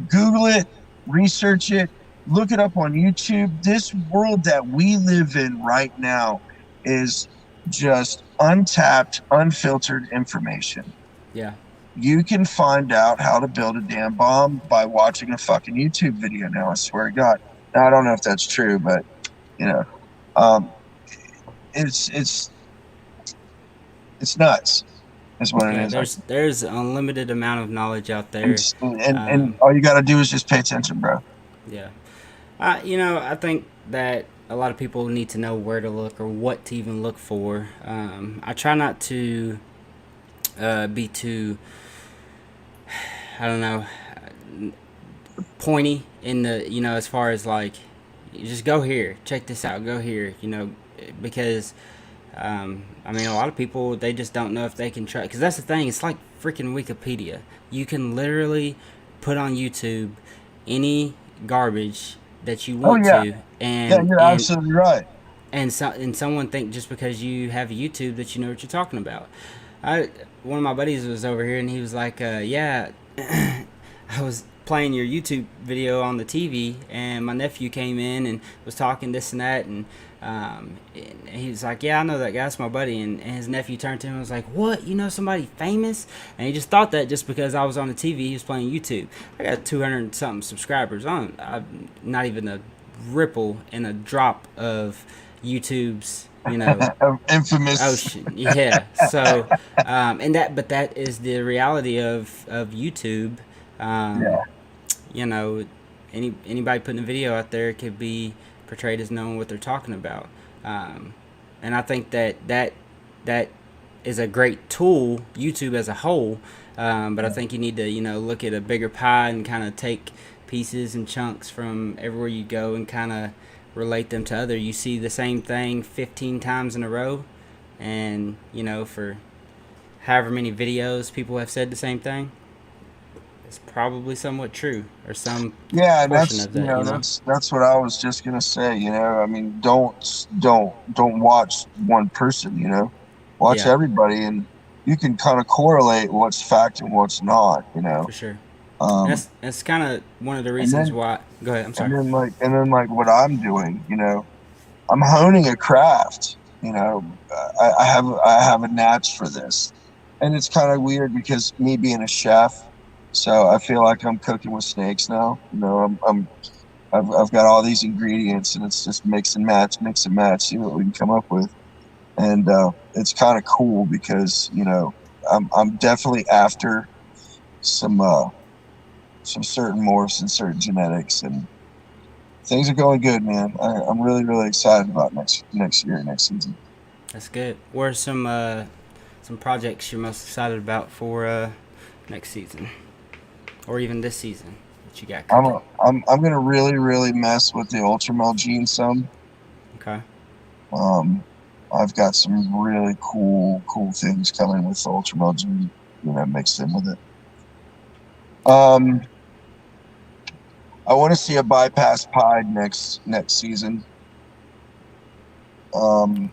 Google it, research it. Look it up on YouTube. This world that we live in right now is just untapped, unfiltered information. Yeah. You can find out how to build a damn bomb by watching a fucking YouTube video now. I swear to God. Now I don't know if that's true, but you know, um, it's it's it's nuts. Is what it Yeah, is. there's unlimited amount of knowledge out And there. and all you gotta do is just pay attention, bro. Yeah. I think that a lot of people need to know where to look or what to even look for. I try not to be too, I don't know, pointy in the, as far as like, you just go here, check this out, go here, because, I mean, a lot of people, they just don't know if they can try, because that's the thing, it's like freaking Wikipedia. You can literally put on YouTube any garbage that you Oh want yeah, to, yeah, and you're and absolutely right. and someone think just because you have YouTube that you know what you're talking about. I One of my buddies was over here and he was like, yeah, I was playing your YouTube video on the TV and my nephew came in and was talking this and that, and he was like, yeah, I know that guy, that's my buddy. And his nephew turned to him and was like, what, you know somebody famous? And he just thought that just because I was on the TV he was playing YouTube. I got 200 something subscribers. I'm not even a ripple in a drop of YouTube's, Infamous. ocean. Yeah. So, but that is the reality of YouTube. Um, Yeah. you know, anybody putting a video out there could be portrayed as knowing what they're talking about. Um, and I think that is a great tool, YouTube as a whole. But I think you need to, look at a bigger pie and kind of take pieces and chunks from everywhere you go and kind of relate them to other. You see the same thing 15 times in a row, and for however many videos people have said the same thing, it's probably somewhat true, or some Yeah, and portion that's of that. that's what I was just gonna say. I mean, don't watch one person. Watch Yeah, everybody, and you can kind of correlate what's fact and what's not. for sure. Um, That's kind of one of the and reasons then why. Go ahead. I'm sorry. like what I'm doing. I'm honing a craft. I have a natch for this, and it's kind of weird because me being a chef, so I feel like I'm cooking with snakes now. I've got all these ingredients, and it's just mix and match, see what we can come up with, and it's kind of cool because I'm definitely after some certain morphs and certain genetics, and things are going good, man. I'm really really excited about next year, next season. That's good. What are some projects you're most excited about for next season, or even this season that you got cooking? I'm gonna really really mess with the ultramel gene some. Okay. Um, I've got some really cool things coming with the ultramel gene, mixed in with it. Um, I want to see a bypass pied next season.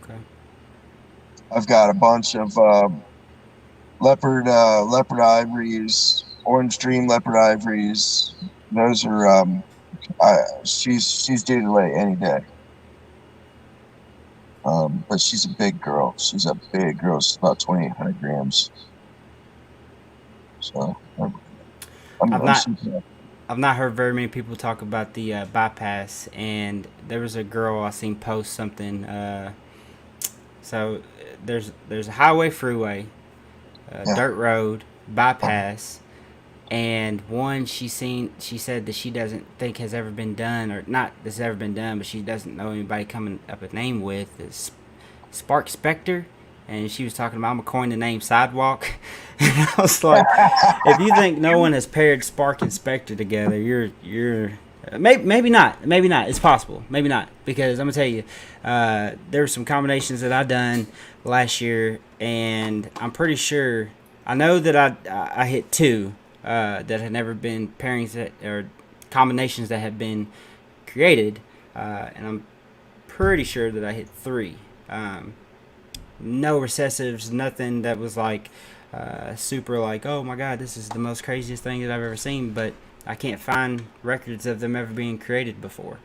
Okay. I've got a bunch of leopard ivories, orange dream leopard ivories. Those are she's due to lay any day. But she's a big girl. She's a big girl. She's about 2,800 grams. So I've I'm not super happy. I've not heard very many people talk about the bypass, and there was a girl I seen post something. So there's a highway, freeway, Yeah. dirt road, bypass, and one she said that she doesn't think has ever been done, or not that's ever been done, but she doesn't know anybody coming up a name with is Spark Spectre. And she was talking about, I'm gonna coin the name Sidewalk. And I was like, if you think no one has paired Spark and Spectre together, you're maybe not, it's possible, maybe not, because I'm gonna tell you, there were some combinations that I done last year, and I'm pretty sure I know that I hit two that had never been pairings that or combinations that had been created, and I'm pretty sure that I hit three. No recessives, nothing that was like super like, oh my god, this is the most craziest thing that I've ever seen, but I can't find records of them ever being created before.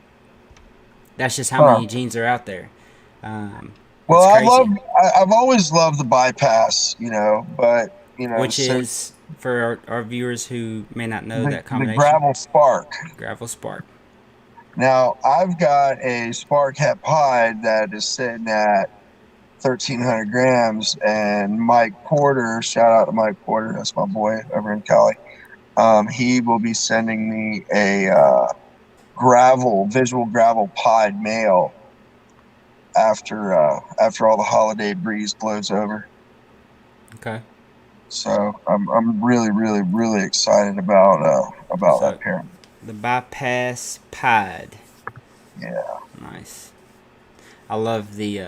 That's just how Huh. many genes are out there. Well, It's crazy. I've always loved the bypass, but Which is for our viewers who may not know that The combination? Gravel Spark. Gravel Spark. Now, I've got a Spark Hep Hide that is sitting at 1,300 grams, and Mike Porter, shout out to Mike Porter, that's my boy over in Cali. He will be sending me a visual gravel pied male after all the holiday breeze blows over. Okay. So I'm really, really, really excited about that pair. The Bypass Pied. Yeah. Nice. I love the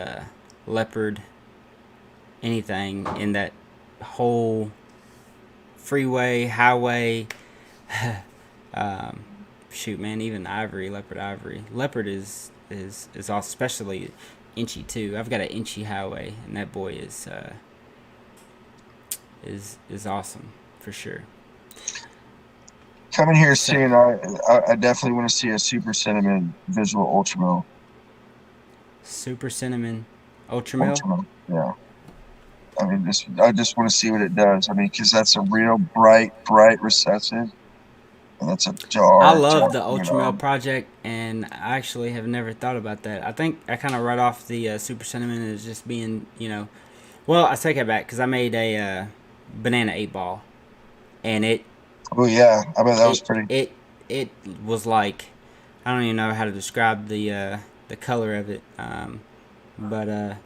Leopard. Anything in that whole freeway, highway. Shoot, man, even Leopard Ivory. Leopard is awesome, especially Inchy too. I've got an Inchy highway, and that boy is awesome for sure. Coming here soon, I definitely want to see a Super Cinnamon Visual Ultra Mill. Super Cinnamon Ultra Mill? Yeah. I mean, I just want to see what it does. I mean, because that's a real bright recessive. And that's a jar. I love the Ultra Mill project, and I actually have never thought about that. I think I kind of write off the Super Cinnamon as just being, well, I take it back because I made a banana 8-ball, and it. Oh yeah, I bet that was pretty. It was like, I don't even know how to describe the color of it, but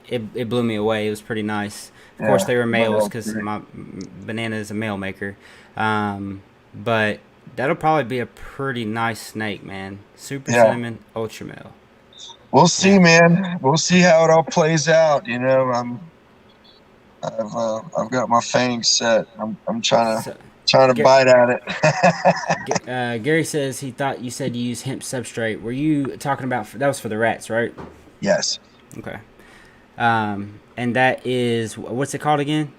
it blew me away. It was pretty nice. Of course, they were males because my banana is a male maker. But that'll probably be a pretty nice snake, man. Super Cinnamon Ultra Mill. We'll see, man. We'll see how it all plays out. I've got my fangs set. I'm trying to bite at it. Gary says he thought you said you use hemp substrate. Were you talking about that was for the rats, right? Yes. Okay. And that is, what's it called again?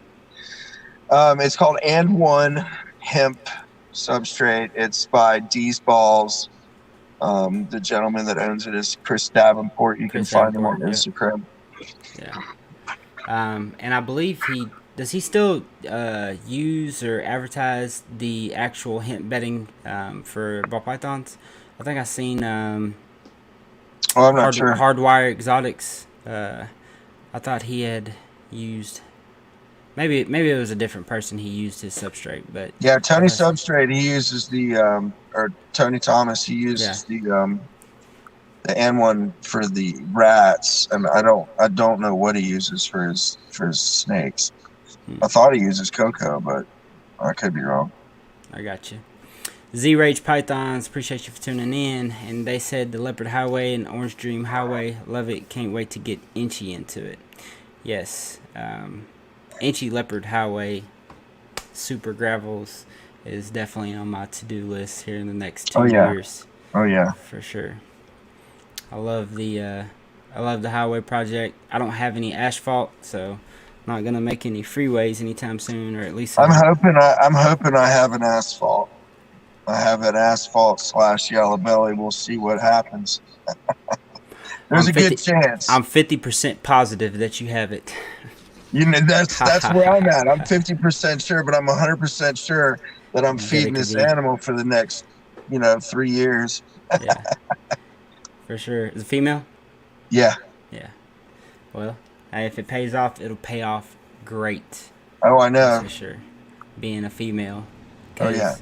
It's called And One Hemp Substrate. It's by D's Balls. The gentleman that owns it is Chris Davenport. You can find him on Instagram. Yeah. And I believe does he still use or advertise the actual hemp bedding for ball pythons? I think I've seen I'm not sure. Hardwire Exotics. I thought he had used. Maybe it was a different person he used his substrate, but yeah, Tony Substrate. He uses or Tony Thomas. He uses the And One for the rats, and I don't know what he uses for his snakes. I thought he uses cocoa, but I could be wrong. I got you. Z-Rage Pythons, appreciate you for tuning in. And they said the Leopard Highway and Orange Dream Highway, love it. Can't wait to get Inchy into it. Yes, Inchy Leopard Highway Super Gravels is definitely on my to-do list here in the next 2 years. Oh yeah, for sure. I love the highway project. I don't have any asphalt, so I'm not gonna make any freeways anytime soon, or at least I'm hoping I have an asphalt. I have an asphalt / yellow belly. We'll see what happens. There's a good chance. I'm 50% positive that you have it. That's where I'm at. I'm 50% sure, but I'm 100% sure that I'm feeding this animal for the next, 3 years. Yeah, for sure. Is it female? Yeah. Yeah. Well, if it pays off, it'll pay off great. Oh, I know. That's for sure. Being a female. Oh yeah.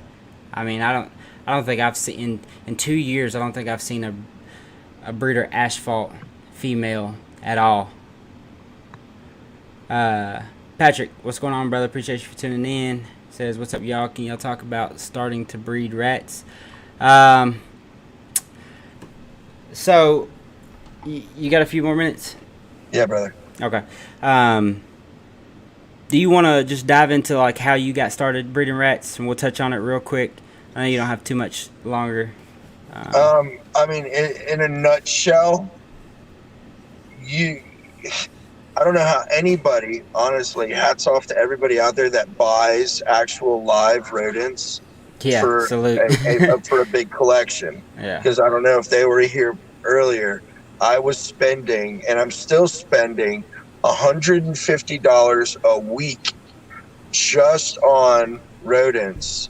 I mean, I don't think I've seen in 2 years. I don't think I've seen a breeder asphalt female at all. Patrick, what's going on, brother? Appreciate you for tuning in. Says, what's up, y'all? Can y'all talk about starting to breed rats? So, you got a few more minutes? Yeah, brother. Okay. Do you want to just dive into like how you got started breeding rats, and we'll touch on it real quick? I know you don't have too much longer. I mean, in a nutshell, I don't know how anybody, honestly, hats off to everybody out there that buys actual live rodents for a big collection. Yeah. Because I don't know if they were here earlier. I was spending, and I'm still spending, $150 a week just on rodents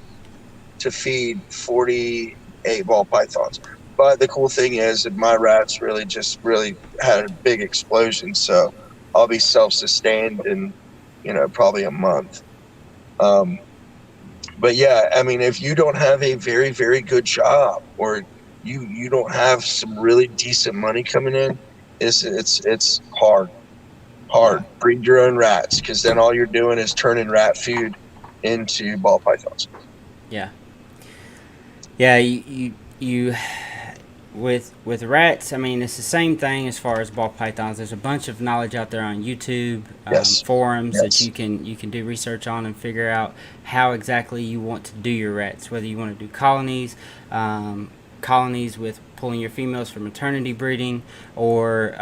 to feed 48 ball pythons. But the cool thing is that my rats really had a big explosion, so I'll be self-sustained in, probably a month. But yeah, I mean, if you don't have a very, very good job, or you don't have some really decent money coming in, it's hard. Yeah. Breed your own rats, because then all you're doing is turning rat food into ball pythons. Yeah. Yeah, you with rats, I mean, it's the same thing as far as ball pythons. There's a bunch of knowledge out there on YouTube, Yes. forums that Yes. you can do research on and figure out how exactly you want to do your rats. Whether you want to do colonies with pulling your females for maternity breeding, or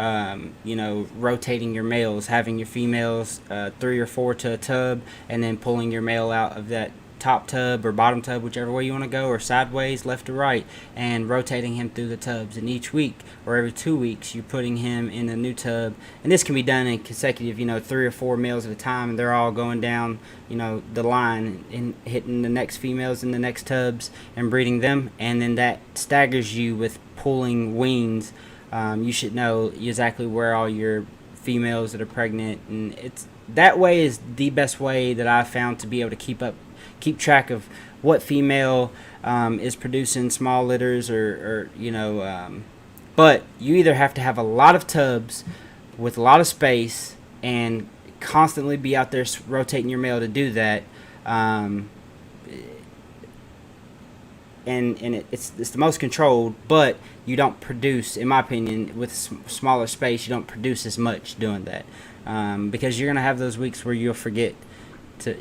rotating your males, having your females 3 or 4 to a tub, and then pulling your male out of that top tub or bottom tub, whichever way you want to go, or sideways, left to right, and rotating him through the tubs. And each week or every 2 weeks, you're putting him in a new tub. And this can be done in consecutive, 3 or 4 males at a time, and they're all going down, the line and hitting the next females in the next tubs and breeding them. And then that staggers you with pulling weans. You should know exactly where all your females that are pregnant, and it's that way is the best way that I've found to be able to keep track of what female is producing small litters, but you either have to have a lot of tubs with a lot of space and constantly be out there rotating your male to do that, and it's the most controlled, but you don't produce, in my opinion, with smaller space, you don't produce as much doing that, because you're gonna have those weeks where you'll forget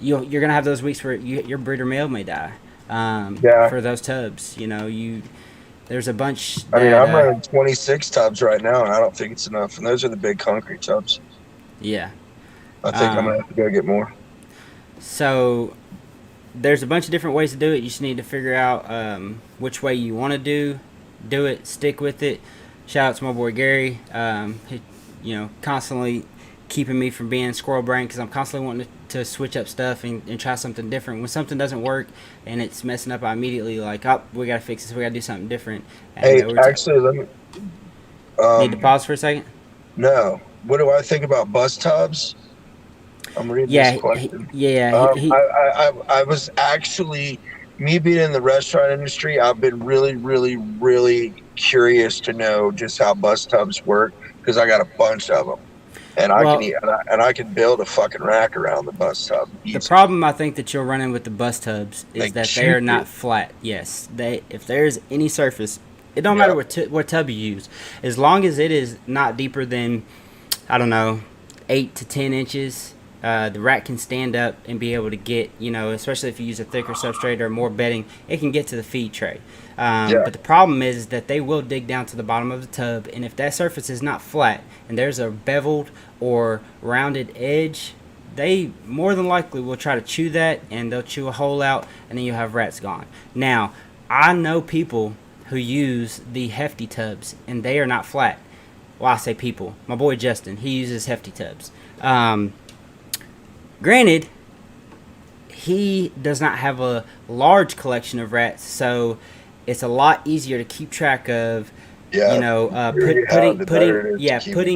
you're gonna have those weeks where your breeder male may die, Yeah. for those tubs. There's a bunch I that, mean, I'm running 26 tubs right now, and I don't think it's enough. And those are the big concrete tubs. yeah. I think I'm gonna have to go get more. So there's a bunch of different ways to do it. You just need to figure out which way you want to do it, stick with it. Shout out to my boy Gary. He, constantly keeping me from being squirrel brain, because I'm constantly wanting to switch up stuff and try something different. When something doesn't work and it's messing up, I immediately we gotta fix this. We gotta do something different. And, Hey, actually, let me. need to pause for a second. No. What do I think about bus tubs? I'm reading this question. I was actually, me being in the restaurant industry, I've been really, really, really curious to know just how bus tubs work, because I got a bunch of them. And I can build a fucking rack around the bus tub. The problem I think that you'll run in with the bus tubs is that they are not flat. Yes, if there's any surface, it don't matter what tub you use, as long as it is not deeper than, I don't know, 8 to 10 inches. The rack can stand up and be able to get, especially if you use a thicker substrate or more bedding, it can get to the feed tray. But the problem is that they will dig down to the bottom of the tub, and if that surface is not flat and there's a beveled or rounded edge, they more than likely will try to chew that, and they'll chew a hole out, and then you'll have rats gone. Now, I know people who use the hefty tubs, and they are not flat. Well, I say people. My boy Justin, he uses hefty tubs. Granted, he does not have a large collection of rats, so it's a lot easier to keep track of. Putting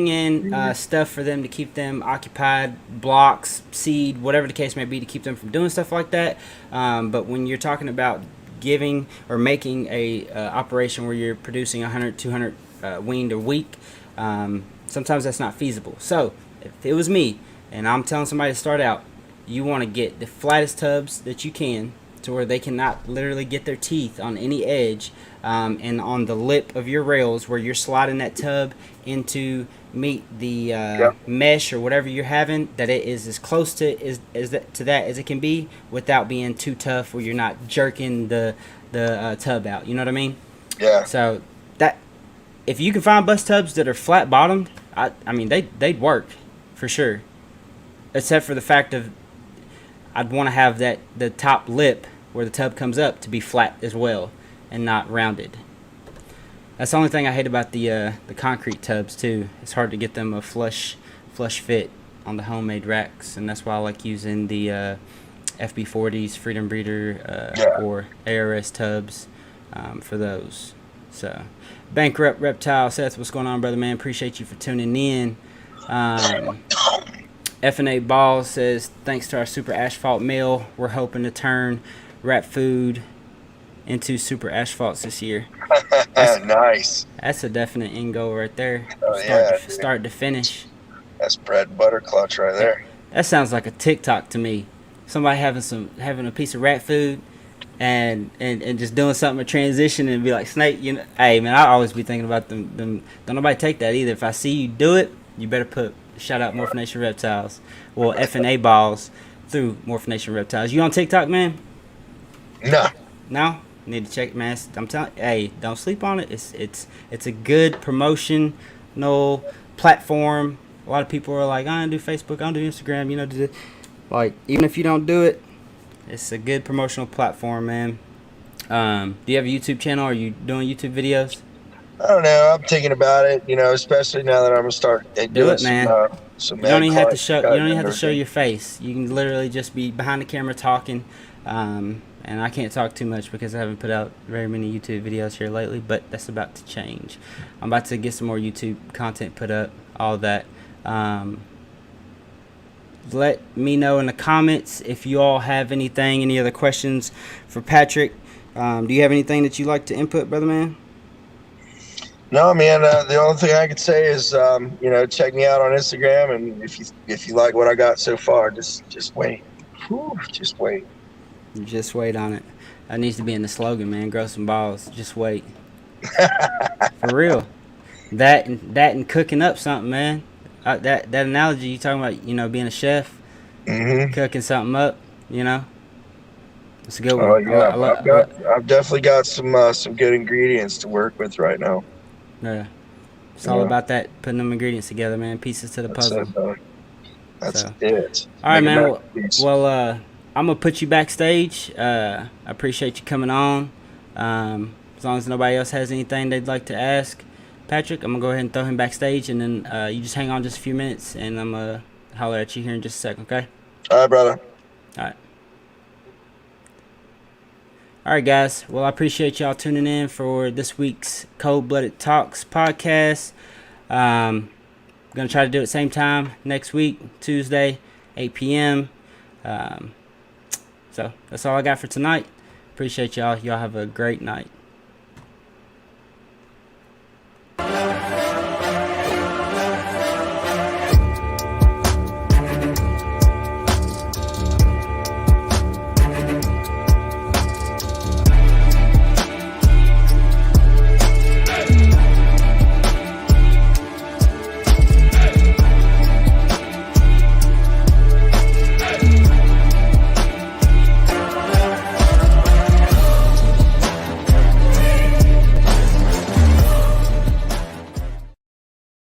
in stuff for them to keep them occupied, blocks, seed, whatever the case may be, to keep them from doing stuff like that. But when you're talking about giving or making a operation where you're producing 100, 200 weaned a week, sometimes that's not feasible. So if it was me and I'm telling somebody to start out, you want to get the flattest tubs that you can, to where they cannot literally get their teeth on any edge, and on the lip of your rails where you're sliding that tub into meet the mesh or whatever you're having, that it is as close to that as it can be without being too tough, where you're not jerking the tub out. You know what I mean? Yeah. So that, if you can find bus tubs that are flat bottomed, I mean they'd work for sure, except for the fact of I'd want to have the top lip where the tub comes up to be flat as well and not rounded. That's the only thing I hate about the concrete tubs too. It's hard to get them a flush fit on the homemade racks, and that's why I like using the FB40s, Freedom Breeder, Yeah. or ARS tubs for those. So, Bankrupt Reptile, Seth, what's going on, brother man? Appreciate you for tuning in. F&A Ball says, thanks to our super asphalt mill, we're hoping to turn rat food into super asphalts this year. Nice. That's a definite end goal right there. Oh, Start to finish. That's bread and butter clutch right there. That sounds like a TikTok to me. Somebody having a piece of rat food and just doing something, a transition, and be like, Snake, you know, hey man, I always be thinking about them. Don't nobody take that either. If I see you do it, you better put shout out Morph Nation Reptiles. Well, F&A Balls through Morph Nation Reptiles. You on TikTok, man? No. No? Need to check, man. I'm telling, hey, don't sleep on it. It's a good promotional platform. A lot of people are like, I don't do Facebook, I don't do Instagram. You know, like even if you don't do it, it's a good promotional platform, man. Do you have a YouTube channel? Are you doing YouTube videos? I don't know. I'm thinking about it. You know, especially now that I'm gonna start Do it, man. Some You don't even have to show. You cutting don't even have to and show your face. You can literally just be behind the camera talking. And I can't talk too much because I haven't put out very many YouTube videos here lately. But that's about to change. I'm about to get some more YouTube content put up. All that. Let me know in the comments if you all have anything, any other questions for Patrick. Do you have anything that you like to input, brother man? No, man. The only thing I could say is, you know, check me out on Instagram, and if you like what I got so far, just wait. Whew, just wait. Just wait on it. That needs to be in the slogan, man. Grow some balls. Just wait. For real. That and cooking up something, man. That analogy you talking about, you know, being a chef, cooking something up, you know. It's a good one. Oh yeah, I've definitely got some good ingredients to work with right now. Yeah, it's all about that, putting them ingredients together, man. Pieces to the puzzle. That's it. All right, man. Well, I'm gonna put you backstage. I appreciate you coming on. As long as nobody else has anything they'd like to ask Patrick, I'm gonna go ahead and throw him backstage, and then you just hang on just a few minutes, and I'm gonna holler at you here in just a second, okay? All right, brother. All right. All right, guys. Well, I appreciate y'all tuning in for this week's Cold Blooded Talks podcast. I'm gonna try to do it same time next week, Tuesday, 8 p.m. So that's all I got for tonight. Appreciate y'all. Y'all have a great night.